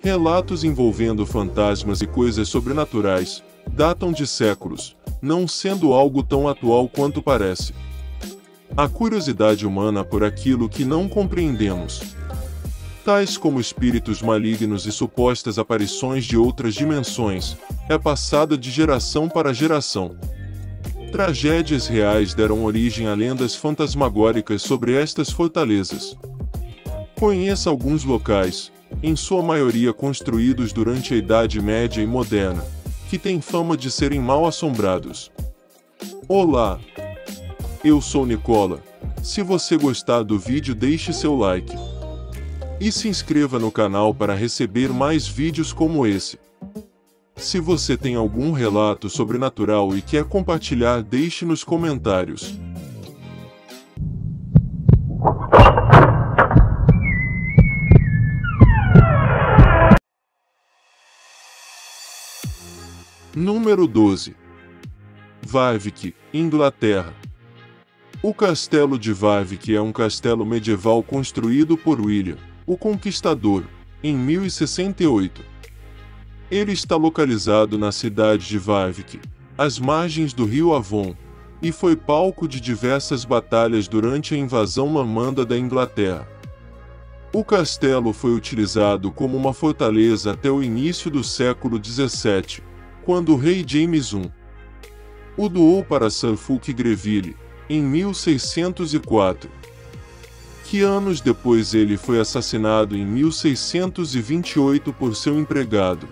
Relatos envolvendo fantasmas e coisas sobrenaturais datam de séculos, não sendo algo tão atual quanto parece. A curiosidade humana por aquilo que não compreendemos, tais como espíritos malignos e supostas aparições de outras dimensões, é passada de geração para geração. Tragédias reais deram origem a lendas fantasmagóricas sobre estas fortalezas. Conheça alguns locais, em sua maioria construídos durante a Idade Média e Moderna, que têm fama de serem mal assombrados. Olá! Eu sou Nicola. Se você gostar do vídeo, deixe seu like. E se inscreva no canal para receber mais vídeos como esse. Se você tem algum relato sobrenatural e quer compartilhar, deixe nos comentários. Número 12. Warwick, Inglaterra. O castelo de Warwick é um castelo medieval construído por William, o Conquistador, em 1068. Ele está localizado na cidade de Warwick, às margens do rio Avon, e foi palco de diversas batalhas durante a invasão normanda da Inglaterra. O castelo foi utilizado como uma fortaleza até o início do século XVII, quando o rei James I o doou para Suffolk Greville, em 1604. Que anos depois ele foi assassinado em 1628 por seu empregado.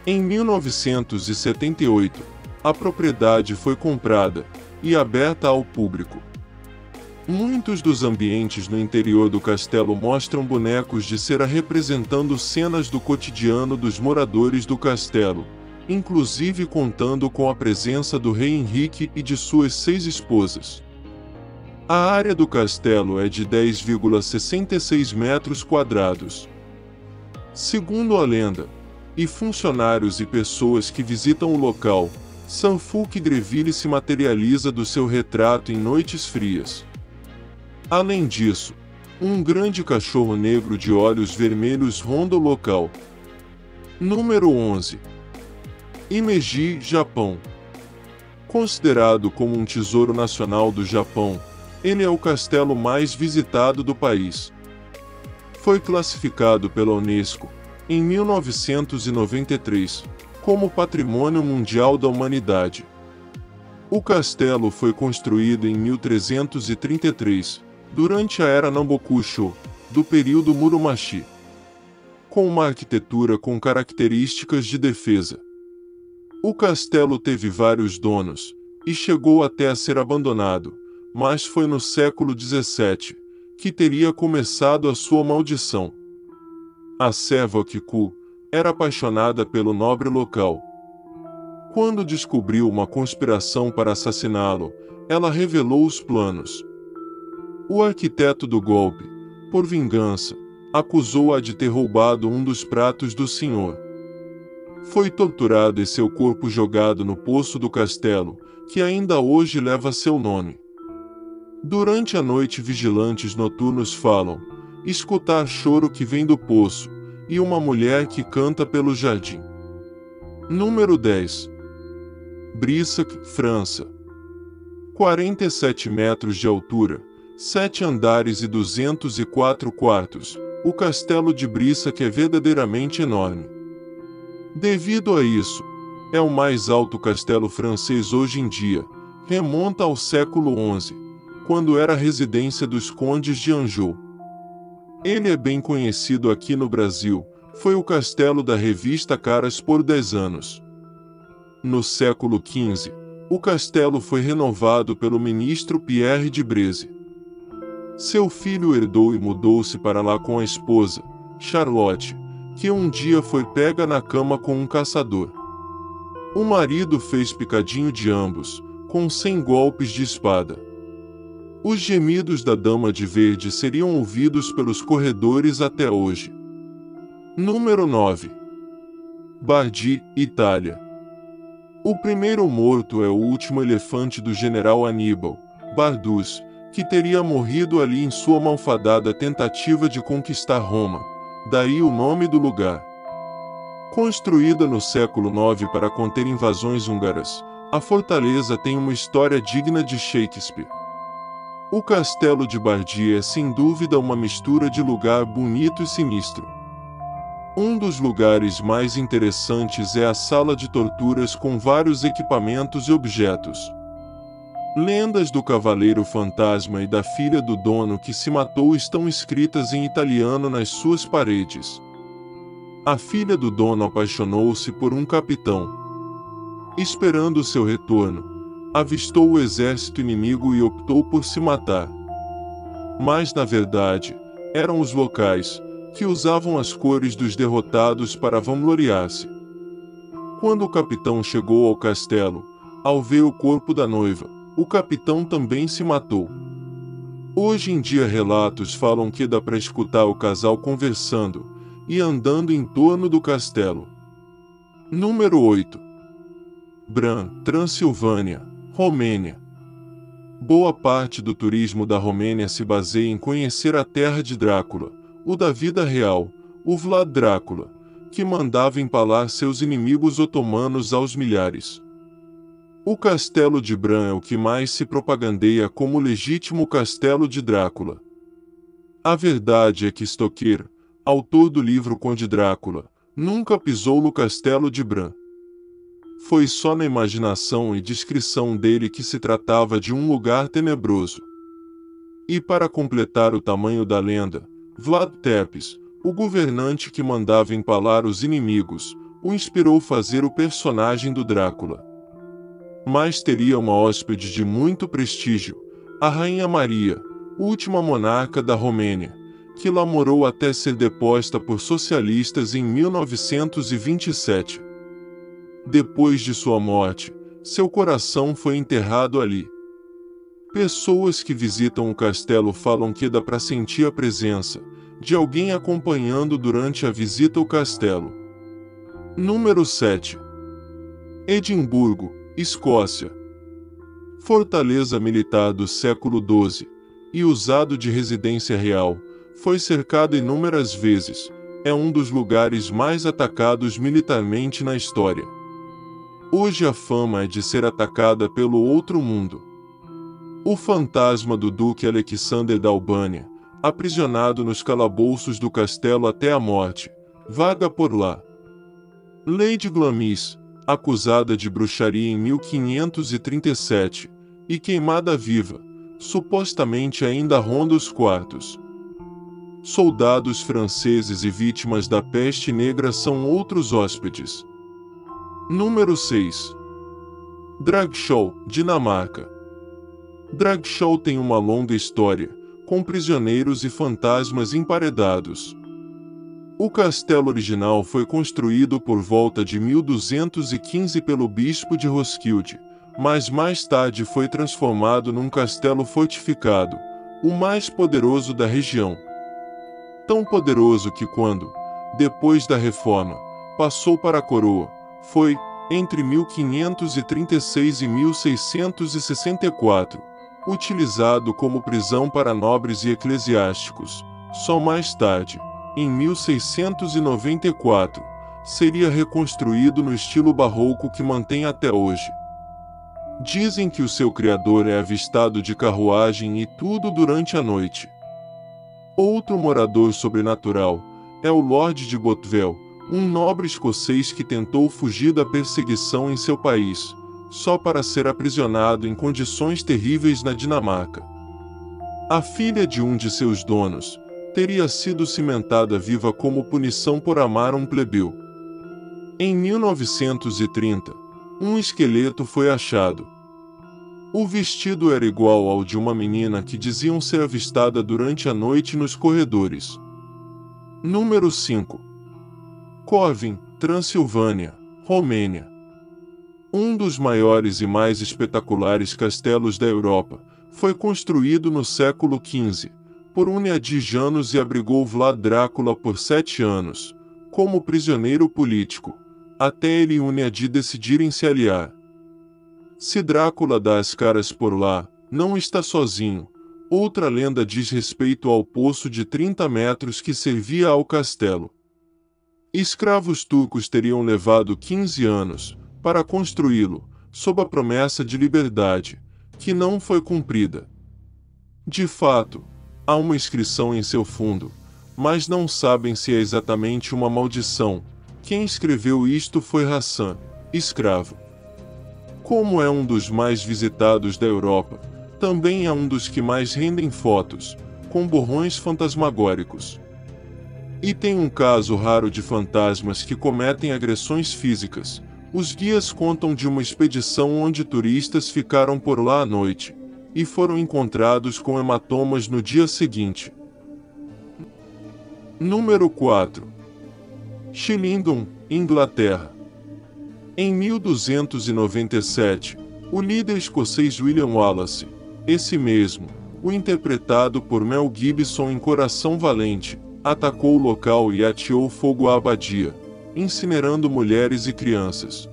Em 1978, a propriedade foi comprada e aberta ao público. Muitos dos ambientes no interior do castelo mostram bonecos de cera representando cenas do cotidiano dos moradores do castelo, inclusive contando com a presença do rei Henrique e de suas 6 esposas. A área do castelo é de 10,66 metros quadrados. Segundo a lenda, e funcionários e pessoas que visitam o local, Suffolk Greville se materializa do seu retrato em noites frias. Além disso, um grande cachorro negro de olhos vermelhos ronda o local. Número 11. Himeji, Japão. Considerado como um tesouro nacional do Japão, ele é o castelo mais visitado do país. Foi classificado pela Unesco, em 1993, como Patrimônio Mundial da Humanidade. O castelo foi construído em 1333, durante a era Nambokusho, do período Muromachi, com uma arquitetura com características de defesa. O castelo teve vários donos, e chegou até a ser abandonado, mas foi no século XVII que teria começado a sua maldição. A serva Kiku era apaixonada pelo nobre local. Quando descobriu uma conspiração para assassiná-lo, ela revelou os planos. O arquiteto do golpe, por vingança, acusou-a de ter roubado um dos pratos do senhor. Foi torturado e seu corpo jogado no poço do castelo, que ainda hoje leva seu nome. Durante a noite, vigilantes noturnos falam escutar choro que vem do poço, e uma mulher que canta pelo jardim. Número 10. Brissac, França. 47 metros de altura, 7 andares e 204 quartos, o castelo de Brissac é verdadeiramente enorme. Devido a isso, é o mais alto castelo francês hoje em dia, remonta ao século XI, quando era a residência dos condes de Anjou. Ele é bem conhecido aqui no Brasil, foi o castelo da revista Caras por 10 anos. No século XV, o castelo foi renovado pelo ministro Pierre de Breze. Seu filho herdou e mudou-se para lá com a esposa, Charlotte, que um dia foi pega na cama com um caçador. O marido fez picadinho de ambos, com 100 golpes de espada. Os gemidos da Dama de Verde seriam ouvidos pelos corredores até hoje. Número 9. Bardi, Itália. O primeiro morto é o último elefante do general Aníbal, Bardus, que teria morrido ali em sua malfadada tentativa de conquistar Roma, daí o nome do lugar. Construída no século IX para conter invasões húngaras, a fortaleza tem uma história digna de Shakespeare. O castelo de Bardi é sem dúvida uma mistura de lugar bonito e sinistro. Um dos lugares mais interessantes é a sala de torturas com vários equipamentos e objetos. Lendas do cavaleiro fantasma e da filha do dono que se matou estão escritas em italiano nas suas paredes. A filha do dono apaixonou-se por um capitão. Esperando seu retorno, avistou o exército inimigo e optou por se matar. Mas na verdade, eram os locais, que usavam as cores dos derrotados para vangloriar-se. Quando o capitão chegou ao castelo, ao ver o corpo da noiva, o capitão também se matou. Hoje em dia relatos falam que dá para escutar o casal conversando e andando em torno do castelo. Número 8. Bran, Transilvânia, Romênia. Boa parte do turismo da Romênia se baseia em conhecer a terra de Drácula, o da vida real, o Vlad Drácula, que mandava empalar seus inimigos otomanos aos milhares. O castelo de Bran é o que mais se propagandeia como o legítimo castelo de Drácula. A verdade é que Stoker, autor do livro Conde Drácula, nunca pisou no castelo de Bran. Foi só na imaginação e descrição dele que se tratava de um lugar tenebroso. E para completar o tamanho da lenda, Vlad Tepes, o governante que mandava empalar os inimigos, o inspirou a fazer o personagem do Drácula. Mas teria uma hóspede de muito prestígio, a Rainha Maria, última monarca da Romênia, que lá morou até ser deposta por socialistas em 1927. Depois de sua morte, seu coração foi enterrado ali. Pessoas que visitam o castelo falam que dá para sentir a presença de alguém acompanhando durante a visita ao castelo. Número 7. Edimburgo, Escócia. Fortaleza militar do século XII e usado de residência real, foi cercado inúmeras vezes, é um dos lugares mais atacados militarmente na história. Hoje a fama é de ser atacada pelo outro mundo. O fantasma do Duque Alexander da Albânia, aprisionado nos calabouços do castelo até a morte, vaga por lá. Lady Glamis, acusada de bruxaria em 1537, e queimada viva, supostamente ainda ronda os quartos. Soldados franceses e vítimas da peste negra são outros hóspedes. Número 6. Dragshow, Dinamarca. Dragshow tem uma longa história, com prisioneiros e fantasmas emparedados. O castelo original foi construído por volta de 1215 pelo bispo de Roskilde, mas mais tarde foi transformado num castelo fortificado, o mais poderoso da região. Tão poderoso que quando, depois da reforma, passou para a coroa, foi, entre 1536 e 1664, utilizado como prisão para nobres e eclesiásticos. Só mais tarde, em 1694, seria reconstruído no estilo barroco que mantém até hoje. Dizem que o seu criador é avistado de carruagem e tudo durante a noite. Outro morador sobrenatural é o Lord de Bothwell, um nobre escocês que tentou fugir da perseguição em seu país, só para ser aprisionado em condições terríveis na Dinamarca. A filha de um de seus donos teria sido cimentada viva como punição por amar um plebeu. Em 1930, um esqueleto foi achado. O vestido era igual ao de uma menina que diziam ser avistada durante a noite nos corredores. Número 5. Corvin, Transilvânia, Romênia. Um dos maiores e mais espetaculares castelos da Europa, foi construído no século XV, por Unia de Janos e abrigou Vlad Drácula por 7 anos, como prisioneiro político, até ele e Unia de decidirem se aliar. Se Drácula dá as caras por lá, não está sozinho, Outra lenda diz respeito ao poço de 30 metros que servia ao castelo. Escravos turcos teriam levado 15 anos para construí-lo, sob a promessa de liberdade, que não foi cumprida. De fato, há uma inscrição em seu fundo, mas não sabem se é exatamente uma maldição. Quem escreveu isto foi Hassan, escravo. Como é um dos mais visitados da Europa, também é um dos que mais rendem fotos, com borrões fantasmagóricos. E tem um caso raro de fantasmas que cometem agressões físicas. Os guias contam de uma expedição onde turistas ficaram por lá à noite, e foram encontrados com hematomas no dia seguinte. Número 4. Shillingdon, Inglaterra. Em 1297, o líder escocês William Wallace, esse mesmo, o interpretado por Mel Gibson em Coração Valente, atacou o local e ateou fogo à abadia, incinerando mulheres e crianças.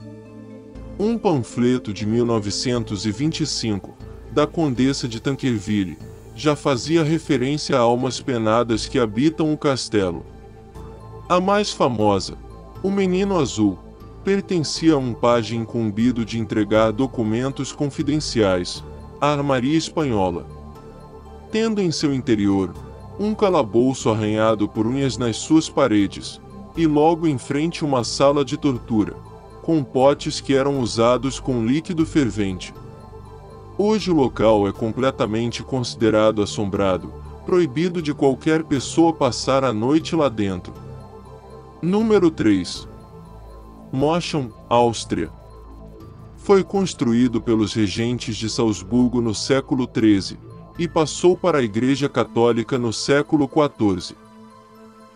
Um panfleto de 1925, da Condessa de Tankerville, já fazia referência a almas penadas que habitam o castelo. A mais famosa, o Menino Azul, pertencia a um pajem incumbido de entregar documentos confidenciais à armaria espanhola. Tendo em seu interior um calabouço arranhado por unhas nas suas paredes, e logo em frente uma sala de tortura, com potes que eram usados com líquido fervente. Hoje o local é completamente considerado assombrado, proibido de qualquer pessoa passar a noite lá dentro. Número 3. Moscham, Áustria. Foi construído pelos regentes de Salzburgo no século XIII, e passou para a Igreja Católica no século XIV.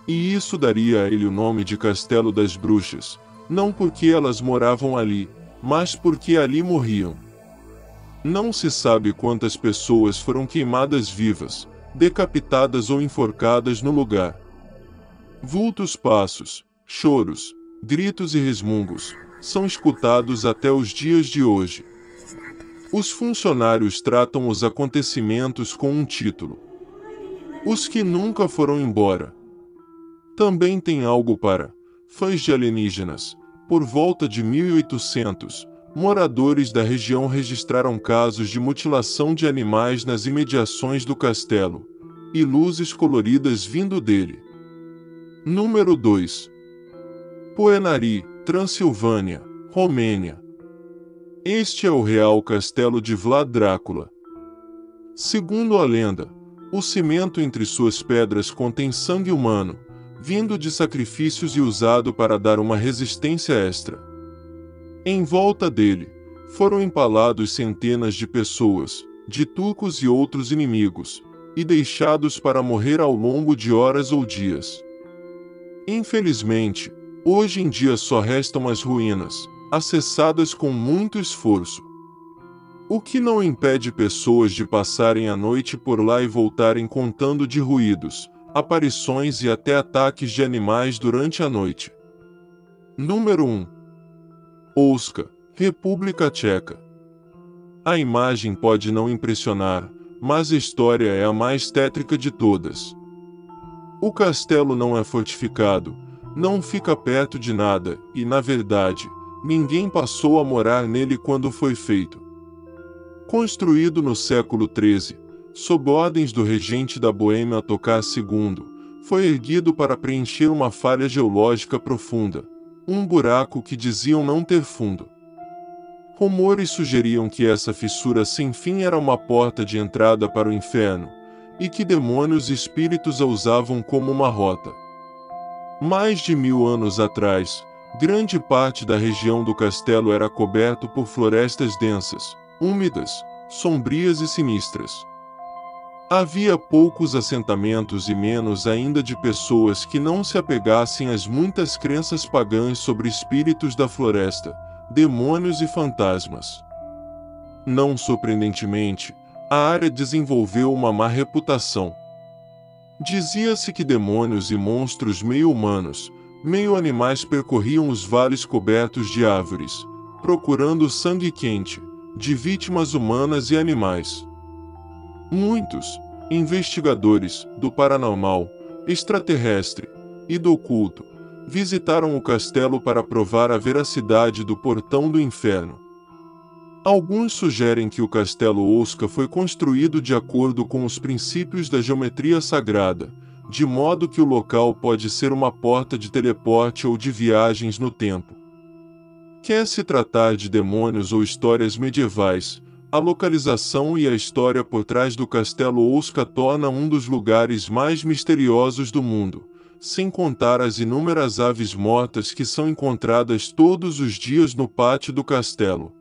E isso daria a ele o nome de Castelo das Bruxas, não porque elas moravam ali, mas porque ali morriam. Não se sabe quantas pessoas foram queimadas vivas, decapitadas ou enforcadas no lugar. Vultos passos, choros, gritos e resmungos são escutados até os dias de hoje. Os funcionários tratam os acontecimentos com um título: Os que nunca foram embora. Também tem algo para fãs de alienígenas. Por volta de 1800, moradores da região registraram casos de mutilação de animais nas imediações do castelo, e luzes coloridas vindo dele. Número 2. Poenari, Transilvânia, Romênia. Este é o real castelo de Vlad Drácula. Segundo a lenda, o cimento entre suas pedras contém sangue humano, vindo de sacrifícios e usado para dar uma resistência extra. Em volta dele, foram empalados centenas de pessoas, de turcos e outros inimigos, e deixados para morrer ao longo de horas ou dias. Infelizmente, hoje em dia só restam as ruínas, acessadas com muito esforço. O que não impede pessoas de passarem a noite por lá e voltarem contando de ruídos, aparições e até ataques de animais durante a noite. Número 1. Ouska, República Tcheca. A imagem pode não impressionar, mas a história é a mais tétrica de todas. O castelo não é fortificado, não fica perto de nada, e na verdade, ninguém passou a morar nele quando foi feito. Construído no século XIII, sob ordens do regente da Boêmia Ottokar II, foi erguido para preencher uma falha geológica profunda, um buraco que diziam não ter fundo. Rumores sugeriam que essa fissura sem fim era uma porta de entrada para o inferno, e que demônios e espíritos a usavam como uma rota. Mais de 1000 anos atrás, grande parte da região do castelo era coberto por florestas densas, úmidas, sombrias e sinistras. Havia poucos assentamentos e menos ainda de pessoas que não se apegassem às muitas crenças pagãs sobre espíritos da floresta, demônios e fantasmas. Não surpreendentemente, a área desenvolveu uma má reputação. Dizia-se que demônios e monstros meio humanos, meio animais percorriam os vales cobertos de árvores, procurando sangue quente, de vítimas humanas e animais. Muitos, Investigadores do paranormal, extraterrestre e do oculto visitaram o castelo para provar a veracidade do portão do inferno. Alguns sugerem que o castelo Osca foi construído de acordo com os princípios da geometria sagrada, de modo que o local pode ser uma porta de teleporte ou de viagens no tempo. Quer se tratar de demônios ou histórias medievais, a localização e a história por trás do castelo Osca torna um dos lugares mais misteriosos do mundo, sem contar as inúmeras aves mortas que são encontradas todos os dias no pátio do castelo.